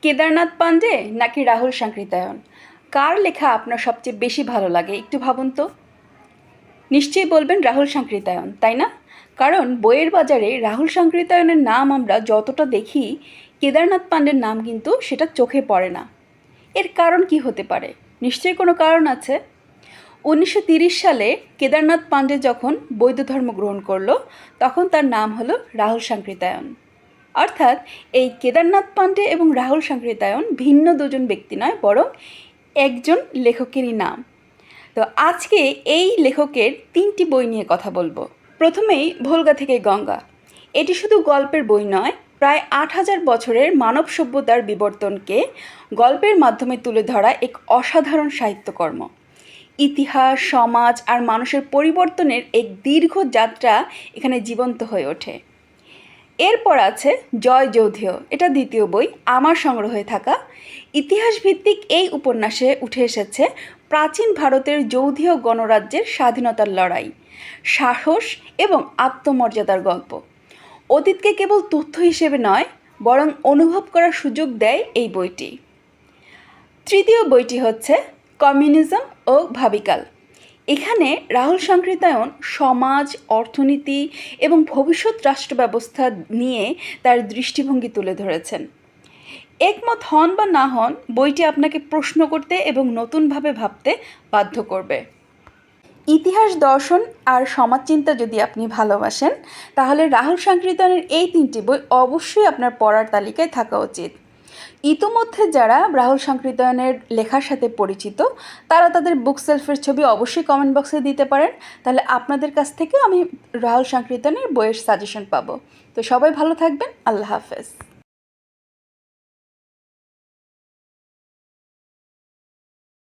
কেদারনাথ পাণ্ডে নাকি রাহুল সাংকৃত্যায়ন, কার লেখা আপনার সবচেয়ে বেশি ভালো লাগে একটু ভাবুন তো। নিশ্চয়ই বলবেন রাহুল সাংকৃত্যায়ন, তাই না? কারণ বইয়ের বাজারে রাহুল সাংকৃত্যায়নের নাম আমরা যতটা দেখি, কেদারনাথ পাণ্ডের নাম কিন্তু সেটা চোখে পড়ে না। এর কারণ কি হতে পারে? নিশ্চয়ই কোনো কারণ আছে। 1930 সালে কেদারনাথ পাণ্ডে যখন বৌদ্ধ ধর্ম গ্রহণ করলো, তখন তার নাম হলো রাহুল সাংকৃত্যায়ন। অর্থাৎ এই কেদারনাথ পাণ্ডে এবং রাহুল সাংকৃত্যায়ন ভিন্ন দুজন ব্যক্তি নয়, বরং একজন লেখকেরই নাম। তো আজকে এই লেখকের 3টি বই নিয়ে কথা বলবো। প্রথমেই ভোলগা থেকে গঙ্গা। এটি শুধু গল্পের বই নয়, প্রায় 8000 বছরের মানব সভ্যতার বিবর্তনকে গল্পের মাধ্যমে তুলে ধরা এক অসাধারণ সাহিত্যকর্ম। ইতিহাস, সমাজ আর মানুষের পরিবর্তনের এক দীর্ঘ যাত্রা এখানে জীবন্ত হয়ে ওঠে। এরপর আছে জয় যৌধেয়। এটা দ্বিতীয় বই, আমার সংগ্রহে থাকা। ইতিহাস ভিত্তিক এই উপন্যাসে উঠে এসেছে প্রাচীন ভারতের যৌধেয় গণরাজ্যের স্বাধীনতার লড়াই, সাহস এবং আত্মমর্যাদার গল্প। অতীতকে কেবল তথ্য হিসেবে নয়, বরং অনুভব করার সুযোগ দেয় এই বইটি। তৃতীয় বইটি হচ্ছে কমিউনিজম ও ভাবিকাল। এখানে রাহুল সাংকৃত্যায়ন সমাজ, অর্থনীতি এবং ভবিষ্যৎ রাষ্ট্র ব্যবস্থা নিয়ে তার দৃষ্টিভঙ্গি তুলে ধরেছেন। একমত হন বা না হন, বইটি আপনাকে প্রশ্ন করতে এবং নতুনভাবে ভাবতে বাধ্য করবে। ইতিহাস, দর্শন আর সমাজচিন্তা যদি আপনি ভালোবাসেন, তাহলে রাহুল সাংকৃত্যায়নের এই 3টি বই অবশ্যই আপনার পড়ার তালিকায় থাকা উচিত। ইতোমধ্যে যারা রাহুল সাংকৃত্যায়নের লেখার সাথে পরিচিত, তারা তাদের বুক সেলফের ছবি অবশ্যই কমেন্ট বক্সে দিতে পারেন। তাহলে আপনাদের কাছ থেকে আমি রাহুল সাংকৃত্যায়নের বইয়ের সাজেশন পাবো। তো সবাই ভালো থাকবেন। আল্লাহ হাফেজ।